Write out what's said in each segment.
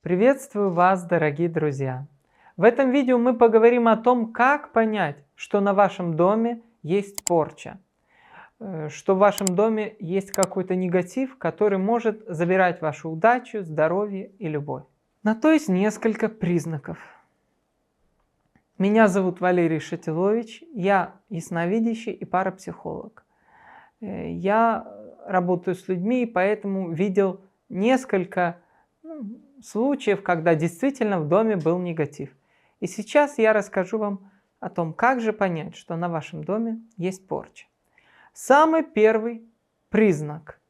Приветствую вас, дорогие друзья! В этом видео мы поговорим о том, как понять, что на вашем доме есть порча, что в вашем доме есть какой-то негатив, который может забирать вашу удачу, здоровье и любовь. На то есть несколько признаков. Меня зовут Валерий Шатилович, я ясновидящий и парапсихолог. Я работаю с людьми, поэтому видел несколько случаев, когда действительно в доме был негатив. И сейчас я расскажу вам о том, как же понять, что на вашем доме есть порча. Самый первый признак.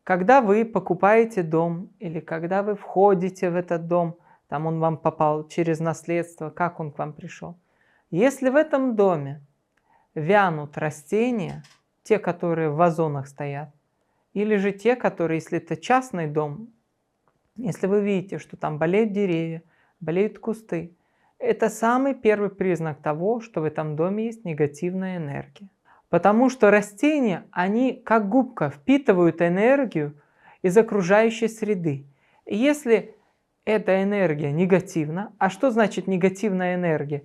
Когда вы покупаете дом или когда вы входите в этот дом, там он вам попал через наследство, как он к вам пришел. Если в этом доме вянут растения, те, которые в вазонах стоят, или же те, которые, если это частный дом, если вы видите, что там болеют деревья, болеют кусты, это самый первый признак того, что в этом доме есть негативная энергия. Потому что растения, они как губка впитывают энергию из окружающей среды. И если эта энергия негативна, а что значит негативная энергия?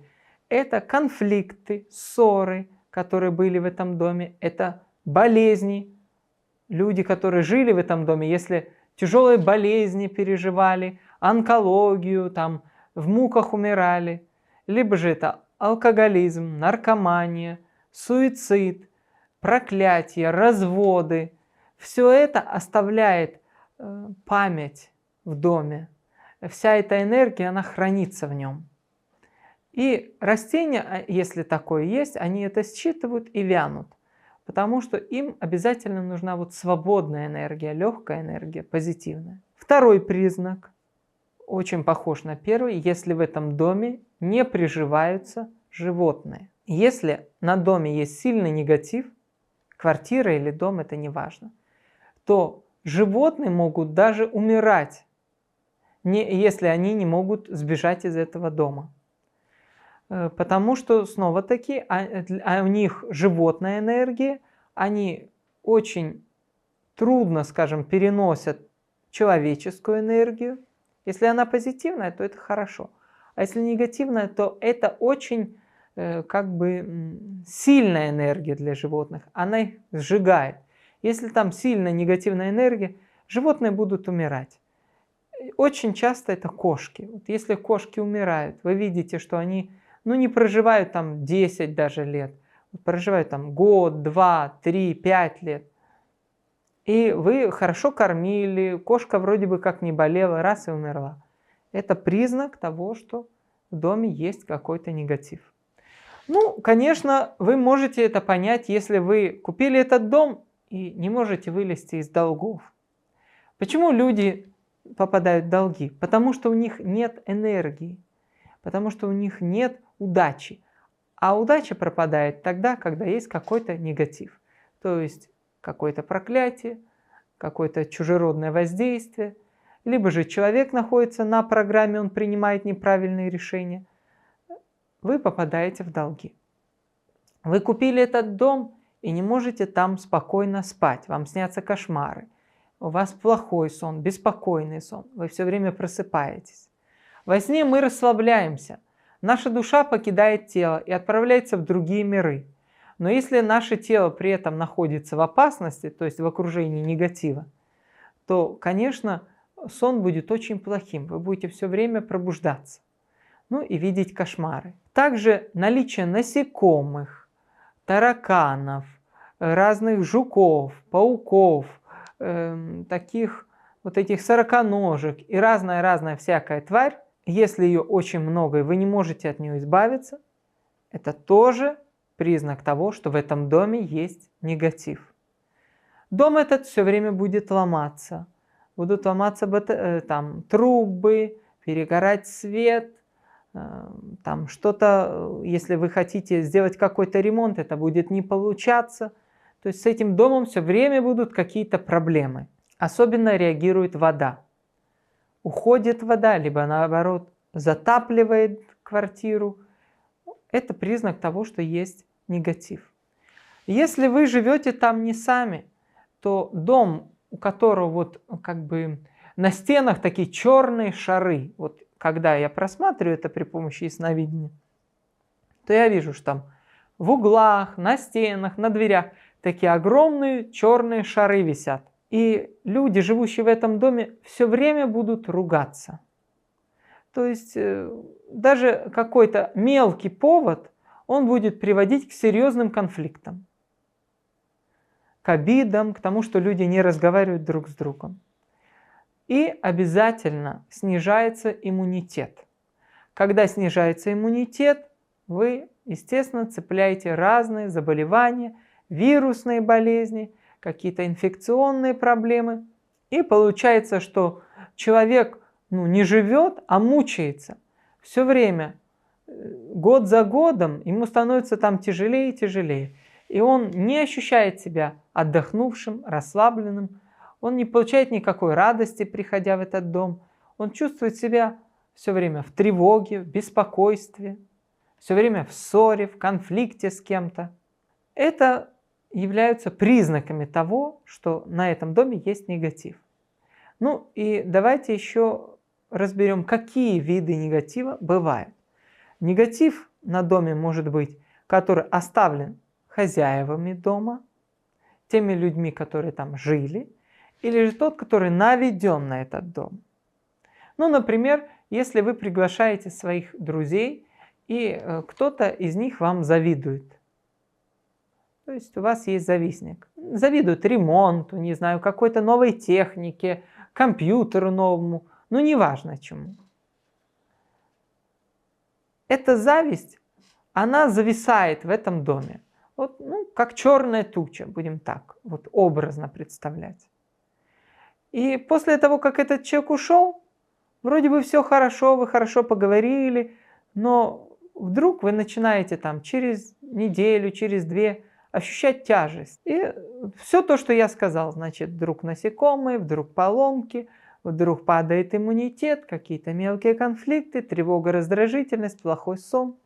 Это конфликты, ссоры, которые были в этом доме, это болезни. Люди, которые жили в этом доме, если тяжелые болезни переживали, онкологию, там, в муках умирали, либо же это алкоголизм, наркомания, суицид, проклятия, разводы. Все это оставляет память в доме. Вся эта энергия, она хранится в нем. И растения, если такое есть, они это считывают и вянут. Потому что им обязательно нужна вот свободная энергия, легкая энергия, позитивная. Второй признак, очень похож на первый, если в этом доме не приживаются животные. Если на доме есть сильный негатив, квартира или дом, это не важно, то животные могут даже умирать, если они не могут сбежать из этого дома. Потому что, снова-таки, у них животная энергия, они очень трудно, скажем, переносят человеческую энергию. Если она позитивная, то это хорошо. А если негативная, то это очень сильная энергия для животных. Она их сжигает. Если там сильная негативная энергия, животные будут умирать. Очень часто это кошки. Вот если кошки умирают, вы видите, что они не проживают там 10 даже лет, проживают там год, 2, 3, 5 лет. И вы хорошо кормили, кошка вроде бы как не болела, раз и умерла. Это признак того, что в доме есть какой-то негатив. Конечно, вы можете это понять, если вы купили этот дом и не можете вылезти из долгов. Почему люди попадают в долги? Потому что у них нет энергии. Потому что у них нет удачи. А удача пропадает тогда, когда есть какой-то негатив. То есть какое-то проклятие, какое-то чужеродное воздействие. Либо же человек находится на программе, он принимает неправильные решения. Вы попадаете в долги. Вы купили этот дом и не можете там спокойно спать. Вам снятся кошмары. У вас плохой сон, беспокойный сон. Вы все время просыпаетесь. Во сне мы расслабляемся. Наша душа покидает тело и отправляется в другие миры. Но если наше тело при этом находится в опасности, то есть в окружении негатива, то, конечно, сон будет очень плохим. Вы будете все время пробуждаться. И видеть кошмары. Также наличие насекомых, тараканов, разных жуков, пауков, таких вот этих сороконожек и разная всякая тварь, если ее очень много и вы не можете от нее избавиться, это тоже признак того, что в этом доме есть негатив. Дом этот все время будет ломаться. Будут ломаться трубы, перегорать свет, там что-то, если вы хотите сделать какой-то ремонт, это будет не получаться. То есть с этим домом все время будут какие-то проблемы. Особенно реагирует вода. Уходит вода, либо наоборот затапливает квартиру. Это признак того, что есть негатив. Если вы живете там не сами, то дом, у которого на стенах такие черные шары. Вот когда я просматриваю это при помощи ясновидения, то я вижу, что там в углах, на стенах, на дверях такие огромные черные шары висят. И люди, живущие в этом доме, все время будут ругаться. То есть даже какой-то мелкий повод, он будет приводить к серьезным конфликтам, к обидам, к тому, что люди не разговаривают друг с другом. И обязательно снижается иммунитет. Когда снижается иммунитет, вы, естественно, цепляете разные заболевания, вирусные болезни, какие-то инфекционные проблемы. И получается, что человек не живет, а мучается. Все время, год за годом, ему становится там тяжелее и тяжелее. И он не ощущает себя отдохнувшим, расслабленным. Он не получает никакой радости, приходя в этот дом. Он чувствует себя все время в тревоге, в беспокойстве, все время в ссоре, в конфликте с кем-то. Это являются признаками того, что на этом доме есть негатив. Ну и давайте еще разберем, какие виды негатива бывают. Негатив на доме может быть, который оставлен хозяевами дома, теми людьми, которые там жили, или же тот, который наведен на этот дом. Ну, например, если вы приглашаете своих друзей, и кто-то из них вам завидует. То есть у вас есть завистник. Завидует ремонту, не знаю, какой-то новой технике, компьютеру новому, ну неважно чему. Эта зависть, она зависает в этом доме. Вот, как черная туча, будем так вот образно представлять. И после того, как этот человек ушел, вроде бы все хорошо, вы хорошо поговорили, но вдруг вы начинаете там через неделю, через две ощущать тяжесть. И все то, что я сказал, значит, вдруг насекомые, вдруг поломки, вдруг падает иммунитет, какие-то мелкие конфликты, тревога, раздражительность, плохой сон.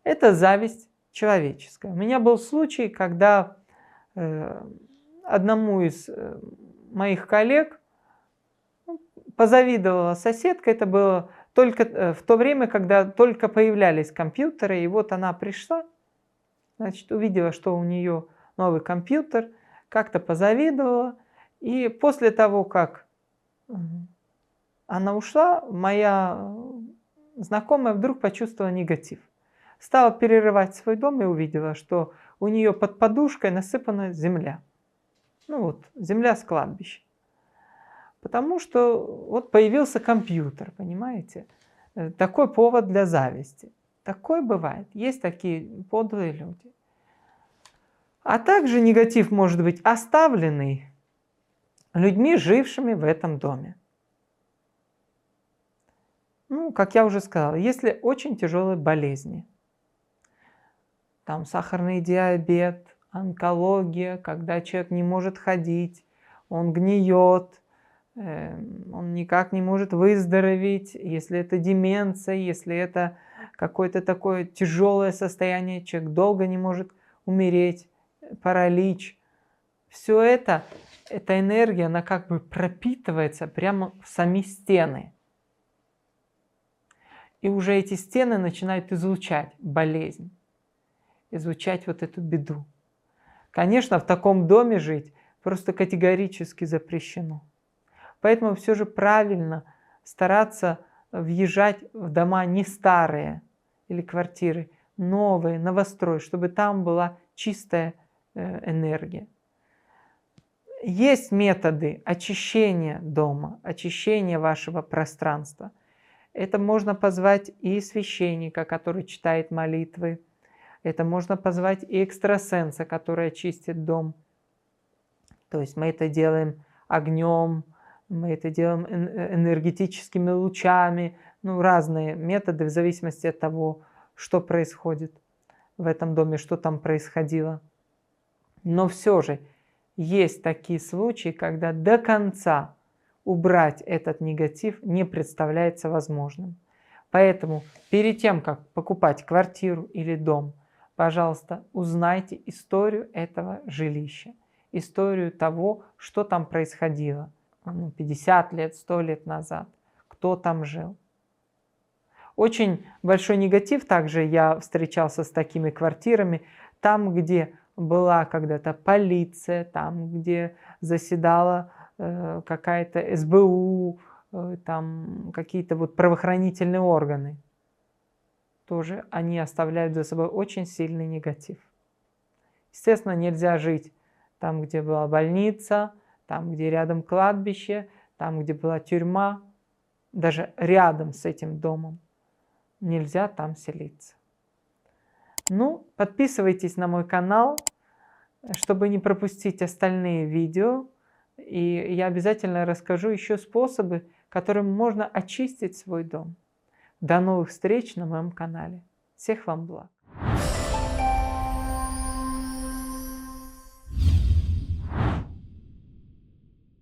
Это зависть человеческая. У меня был случай, когда одному из моих коллег позавидовала соседка. Это было только в то время, когда только появлялись компьютеры. И вот она пришла, значит, увидела, что у нее новый компьютер, как-то позавидовала. И после того, как она ушла, моя знакомая вдруг почувствовала негатив. Стала перерывать свой дом и увидела, что у нее под подушкой насыпана земля. Земля с кладбища. Потому что вот появился компьютер, понимаете? Такой повод для зависти. Такое бывает. Есть такие подлые люди. А также негатив может быть оставленный людьми, жившими в этом доме. Как я уже сказала, если очень тяжелые болезни, там сахарный диабет, онкология, когда человек не может ходить, он гниет, он никак не может выздороветь, если это деменция, если это какое-то такое тяжелое состояние, человек долго не может умереть, паралич. Все это, эта энергия, она как бы пропитывается прямо в сами стены. И уже эти стены начинают излучать болезнь, излучать вот эту беду. Конечно, в таком доме жить просто категорически запрещено. Поэтому все же правильно стараться въезжать в дома не старые или квартиры, новые, новострой, чтобы там была чистая энергия. Есть методы очищения дома, очищения вашего пространства. Это можно позвать и священника, который читает молитвы. Это можно позвать и экстрасенса, который очистит дом. То есть мы это делаем огнем, мы это делаем энергетическими лучами. Разные методы в зависимости от того, что происходит в этом доме, что там происходило. Но все же есть такие случаи, когда до конца убрать этот негатив не представляется возможным. Поэтому перед тем, как покупать квартиру или дом, пожалуйста, узнайте историю этого жилища, историю того, что там происходило. 50 лет, 100 лет назад, кто там жил. Очень большой негатив также я встречался с такими квартирами, там, где была когда-то полиция, там, где заседала какая-то СБУ, там какие-то вот правоохранительные органы. Тоже они оставляют за собой очень сильный негатив. Естественно, нельзя жить там, где была больница, там, где рядом кладбище, там, где была тюрьма, даже рядом с этим домом. Нельзя там селиться. Ну, подписывайтесь на мой канал, чтобы не пропустить остальные видео. И я обязательно расскажу еще способы, которым можно очистить свой дом. До новых встреч на моем канале. Всех вам благ.